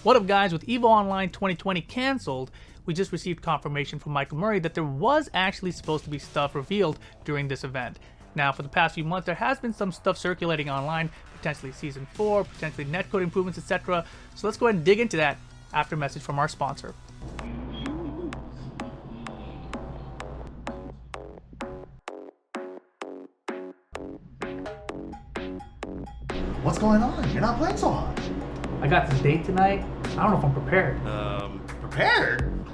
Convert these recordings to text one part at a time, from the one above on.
What up guys, with EVO Online 2020 cancelled, we just received confirmation from Michael Murray that there was actually supposed to be stuff revealed during this event. Now for the past few months there has been some stuff circulating online, potentially Season 4, potentially Netcode Improvements, etc. So let's go ahead and dig into that after a message from our sponsor. What's going on? You're not playing so hard. I got this date tonight. I don't know if I'm prepared. Prepared?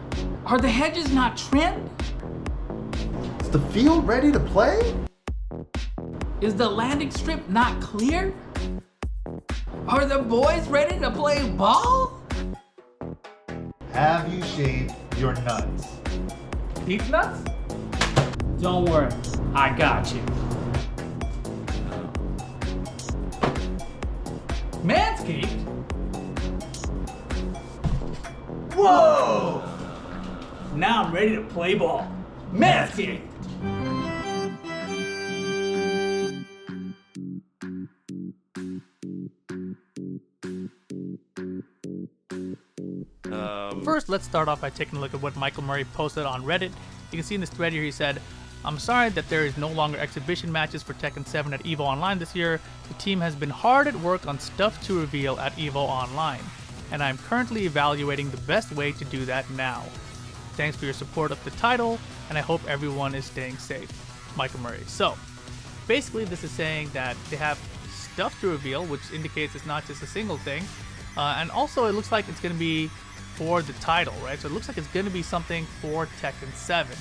Are the hedges not trimmed? Is the field ready to play? Is the landing strip not clear? Are the boys ready to play ball? Have you shaved your nuts? These nuts? Don't worry, I got you. Manscaped? Whoa! Now I'm ready to play ball. Manscaped! First, let's start off by taking a look at what Michael Murray posted on Reddit. You can see in this thread here he said, "I'm sorry that there is no longer exhibition matches for Tekken 7 at EVO Online this year. The team has been hard at work on stuff to reveal at EVO Online, and I'm currently evaluating the best way to do that now. Thanks for your support of the title, and I hope everyone is staying safe. Michael Murray." So, basically this is saying that they have stuff to reveal, which indicates it's not just a single thing, and also it looks like it's going to be for the title, right? So it looks like it's going to be something for Tekken 7.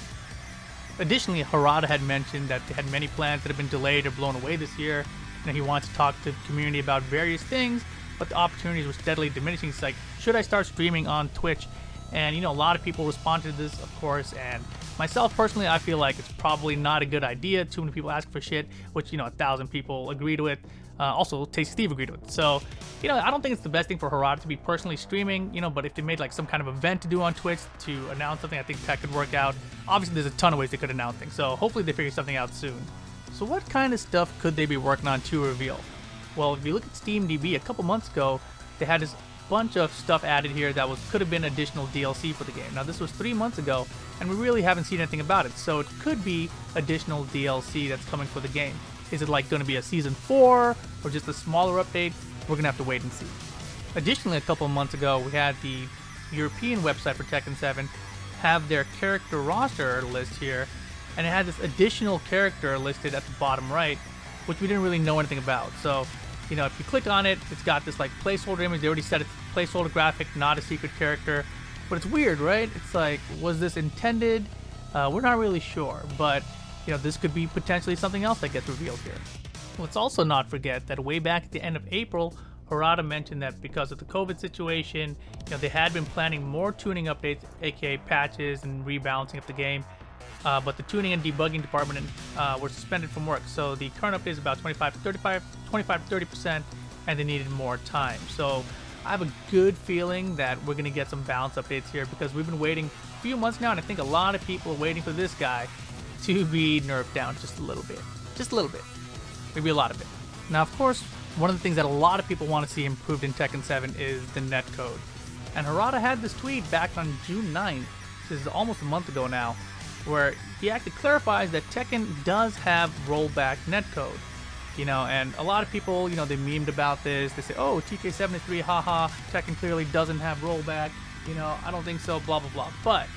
Additionally, Harada had mentioned that they had many plans that have been delayed or blown away this year, and he wants to talk to the community about various things, but the opportunities were steadily diminishing. It's like, should I start streaming on Twitch? And a lot of people responded to this, of course, and myself personally, I feel like it's probably not a good idea. Too many people ask for shit, which 1,000 people agree to it. Also, Tasty Steve agreed to it. So, I don't think it's the best thing for Harada to be personally streaming, but if they made like some kind of event to do on Twitch to announce something, I think that could work out. Obviously, there's a ton of ways they could announce things, so hopefully they figure something out soon. So what kind of stuff could they be working on to reveal? Well, if you look at SteamDB, a couple months ago, they had this bunch of stuff added here that could have been additional DLC for the game. Now, this was 3 months ago, and we really haven't seen anything about it, so it could be additional DLC that's coming for the game. Is it like going to be a Season 4 or just a smaller update? We're going to have to wait and see. Additionally, a couple of months ago, we had the European website for Tekken 7 have their character roster list here, and it had this additional character listed at the bottom right, which we didn't really know anything about. So, if you click on it, it's got this like placeholder image. They already said it's a placeholder graphic, not a secret character. But it's weird, right? It's like, was this intended? We're not really sure, but this could be potentially something else that gets revealed here. Let's also not forget that way back at the end of April, Harada mentioned that because of the COVID situation, they had been planning more tuning updates, aka patches and rebalancing of the game, but the tuning and debugging department were suspended from work. So the current update is about 25 to 30%, and they needed more time. So I have a good feeling that we're going to get some balance updates here because we've been waiting a few months now, and I think a lot of people are waiting for this guy to be nerfed down just a little bit. Just a little bit. Maybe a lot of it. Now, of course, one of the things that a lot of people want to see improved in Tekken 7 is the netcode. And Harada had this tweet back on June 9th, this is almost a month ago now, where he actually clarifies that Tekken does have rollback netcode. And a lot of people, they memed about this. They say, oh, TK73, haha, Tekken clearly doesn't have rollback. I don't think so, blah, blah, blah. But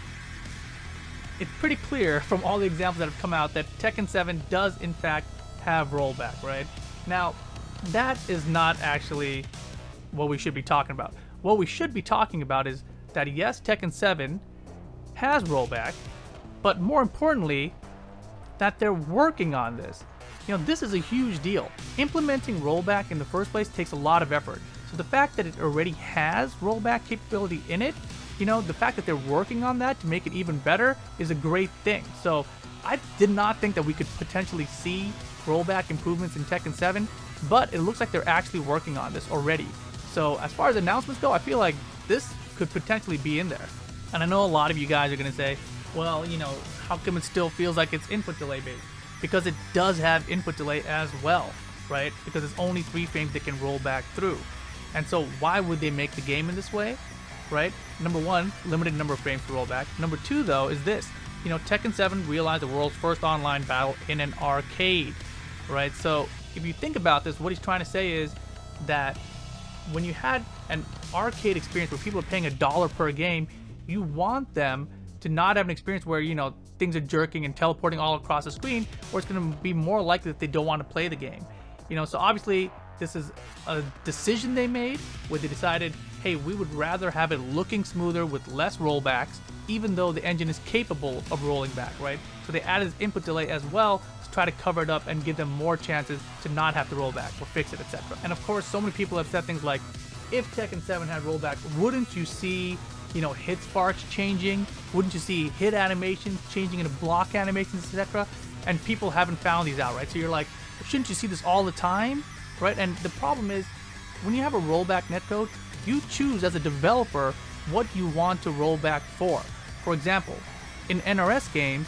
it's pretty clear from all the examples that have come out that Tekken 7 does in fact have rollback, right? Now, that is not actually what we should be talking about. What we should be talking about is that yes, Tekken 7 has rollback, but more importantly, that they're working on this. This is a huge deal. Implementing rollback in the first place takes a lot of effort. So the fact that it already has rollback capability in it, the fact that they're working on that to make it even better is a great thing. So I did not think that we could potentially see rollback improvements in Tekken 7, but it looks like they're actually working on this already. So as far as announcements go, I feel like this could potentially be in there. And I know a lot of you guys are going to say, well, how come it still feels like it's input delay based? Because it does have input delay as well, right? Because it's only 3 frames that can roll back through. And so why would they make the game in this way, right? Number one, limited number of frames for rollback. Number two, though, is this. You know, Tekken 7 realized the world's first online battle in an arcade, right? So if you think about this, what he's trying to say is that when you had an arcade experience where people are paying $1 per game, you want them to not have an experience where, you know, things are jerking and teleporting all across the screen, or it's going to be more likely that they don't want to play the game. You know, so obviously this is a decision they made where they decided, hey, we would rather have it looking smoother with less rollbacks, even though the engine is capable of rolling back, right? So they added this input delay as well to try to cover it up and give them more chances to not have to roll back or fix it, etc. And of course, so many people have said things like, if Tekken 7 had rollback, wouldn't you see, you know, hit sparks changing? Wouldn't you see hit animations changing into block animations, etc.? And people haven't found these out, right? So you're like, shouldn't you see this all the time, right? And the problem is, when you have a rollback netcode, you choose as a developer what you want to roll back for. For example, in NRS games,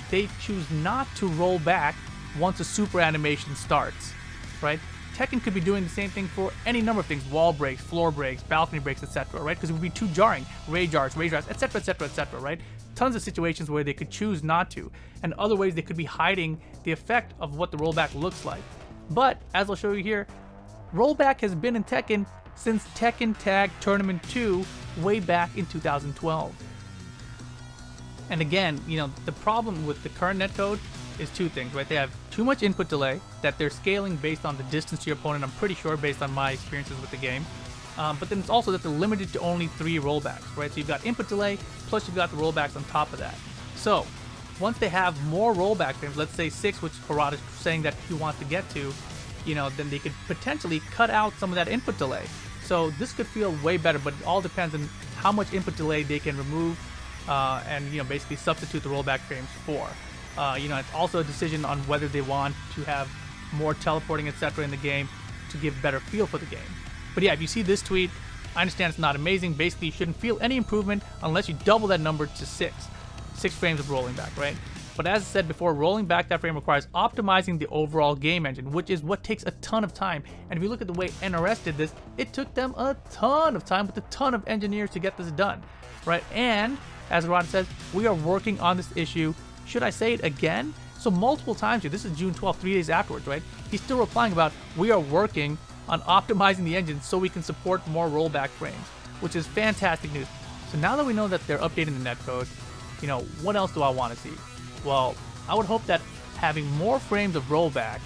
they choose not to roll back once a super animation starts, right? Tekken could be doing the same thing for any number of things: wall breaks, floor breaks, balcony breaks, etc., right? Because it would be too jarring. Rage jars, etc., etc., etc., right? Tons of situations where they could choose not to, and other ways they could be hiding the effect of what the rollback looks like. But, as I'll show you here, rollback has been in Tekken since Tekken Tag Tournament 2 way back in 2012. And again, you know, the problem with the current netcode is two things, right? They have too much input delay that they're scaling based on the distance to your opponent, I'm pretty sure, based on my experiences with the game. But then it's also that they're limited to only 3 rollbacks, right? So you've got input delay, plus you've got the rollbacks on top of that. So once they have more rollback frames, let's say 6, which Harad is saying that he wants to get to, you know, then they could potentially cut out some of that input delay. So this could feel way better, but it all depends on how much input delay they can remove and, you know, basically substitute the rollback frames for. You know, it's also a decision on whether they want to have more teleporting, etc. in the game to give better feel for the game. But yeah, if you see this tweet, I understand it's not amazing. Basically, you shouldn't feel any improvement unless you double that number to 6 frames of rolling back, right? But as I said before, rolling back that frame requires optimizing the overall game engine, which is what takes a ton of time. And if you look at the way NRS did this, it took them a ton of time with a ton of engineers to get this done, right? And as Ron says, we are working on this issue. Should I say it again? So multiple times here. This is June 12th, 3 days afterwards, right? He's still replying about, we are working on optimizing the engine so we can support more rollback frames, which is fantastic news. So now that we know that they're updating the netcode, you know, what else do I want to see? Well, I would hope that having more frames of rollback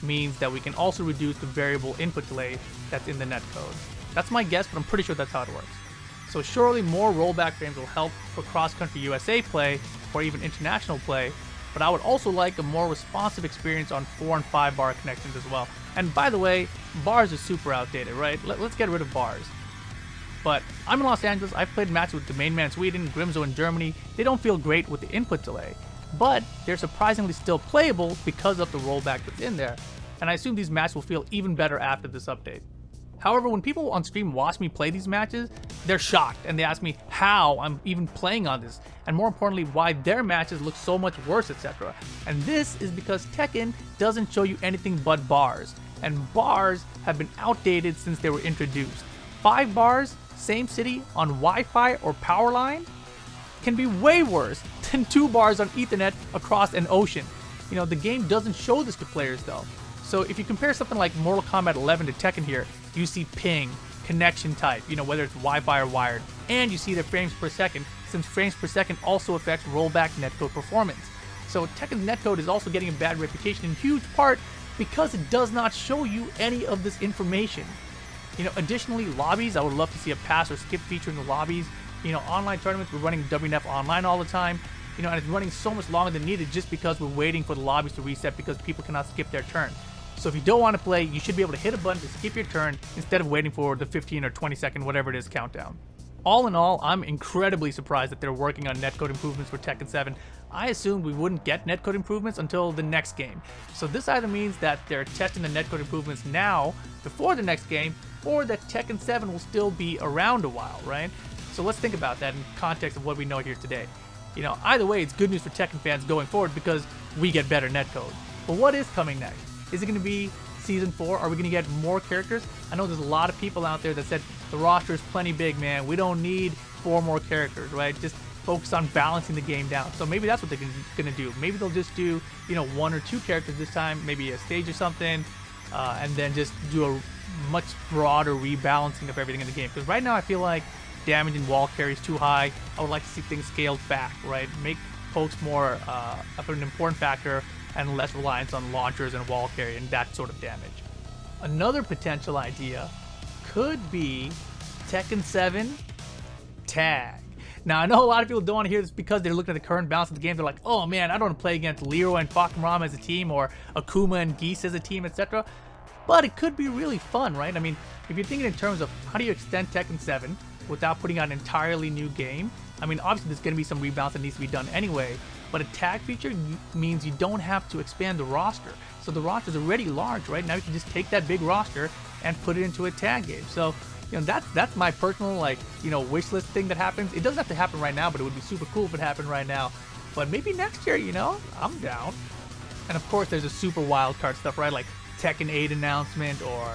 means that we can also reduce the variable input delay that's in the netcode. That's my guess, but I'm pretty sure that's how it works. So surely more rollback frames will help for cross-country USA play or even international play, but I would also like a more responsive experience on 4 and 5 bar connections as well. And by the way, bars are super outdated, right? Let's get rid of bars. But I'm in Los Angeles. I've played matches with the main man in Sweden, Grimzo in Germany. They don't feel great with the input delay, but they're surprisingly still playable because of the rollback that's in there. And I assume these matches will feel even better after this update. However, when people on stream watch me play these matches, they're shocked and they ask me how I'm even playing on this, and more importantly, why their matches look so much worse, etc. And this is because Tekken doesn't show you anything but bars, and bars have been outdated since they were introduced. 5 bars, same city, on Wi-Fi or power line can be way worse than 2 bars on Ethernet across an ocean. You know, the game doesn't show this to players though. So if you compare something like Mortal Kombat 11 to Tekken here, you see ping, connection type, you know, whether it's Wi-Fi or wired, and you see the frames per second, since frames per second also affects rollback netcode performance. So Tekken's netcode is also getting a bad reputation in huge part because it does not show you any of this information. You know, additionally, lobbies, I would love to see a pass or skip feature in the lobbies. You know, online tournaments, we're running WNF online all the time, you know, and it's running so much longer than needed just because we're waiting for the lobbies to reset because people cannot skip their turn. So if you don't want to play, you should be able to hit a button to skip your turn instead of waiting for the 15 or 20 second, whatever it is, countdown. All in all, I'm incredibly surprised that they're working on netcode improvements for Tekken 7. I assumed we wouldn't get netcode improvements until the next game. So this either means that they're testing the netcode improvements now, before the next game, or that Tekken 7 will still be around a while, right? So let's think about that in context of what we know here today. You know, either way, it's good news for Tekken fans going forward because we get better netcode. But what is coming next? Is it going to be Season 4? Are we going to get more characters? I know there's a lot of people out there that said the roster is plenty big, man. We don't need 4 more characters, right? Just focus on balancing the game down. So maybe that's what they're going to do. Maybe they'll just do, you know, 1 or 2 characters this time, maybe a stage or something, and then just do a much broader rebalancing of everything in the game. Because right now I feel like damage and wall carry is too high. I would like to see things scaled back, right? Make pokes more of an important factor and less reliance on launchers and wall carry and that sort of damage. Another potential idea could be Tekken 7 tag. Now, I know a lot of people don't want to hear this because they're looking at the current balance of the game. They're like, oh man, I don't want to play against Leroy and Fakamram as a team or Akuma and Geese as a team, etc. But it could be really fun, right? I mean, if you're thinking in terms of how do you extend Tekken 7 without putting out an entirely new game, I mean, obviously there's going to be some rebalance that needs to be done anyway, but a tag feature means you don't have to expand the roster. So the roster is already large, right? Now you can just take that big roster and put it into a tag game. So, you know, that's my personal, like, you know, wish list thing that happens. It doesn't have to happen right now, but it would be super cool if it happened right now. But maybe next year, you know, I'm down. And of course, there's a super wild card stuff, right? Like Tekken 8 announcement or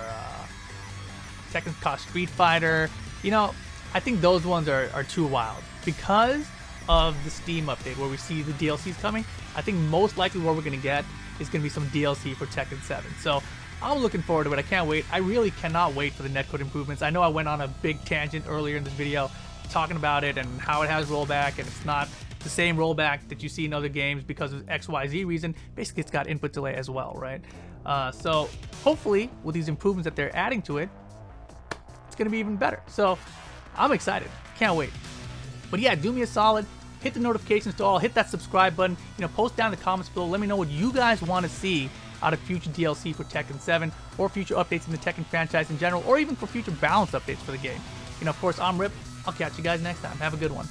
Tekken Cross Street Fighter. You know, I think those ones are too wild. Because of the Steam update where we see the DLCs coming, I think most likely what we're going to get is going to be some DLC for Tekken 7. So I'm looking forward to it. I can't wait. I really cannot wait for the netcode improvements. I know I went on a big tangent earlier in this video talking about it and how it has rollback and it's not the same rollback that you see in other games because of XYZ reason. Basically, it's got input delay as well, right? So hopefully with these improvements that they're adding to it, it's going to be even better. So I'm excited. Can't wait. But yeah, do me a solid. Hit the notifications to all. Hit that subscribe button. You know, post down in the comments below. Let me know what you guys want to see out of future DLC for Tekken 7 or future updates in the Tekken franchise in general or even for future balance updates for the game. You know, of course, I'm Rip. I'll catch you guys next time. Have a good one.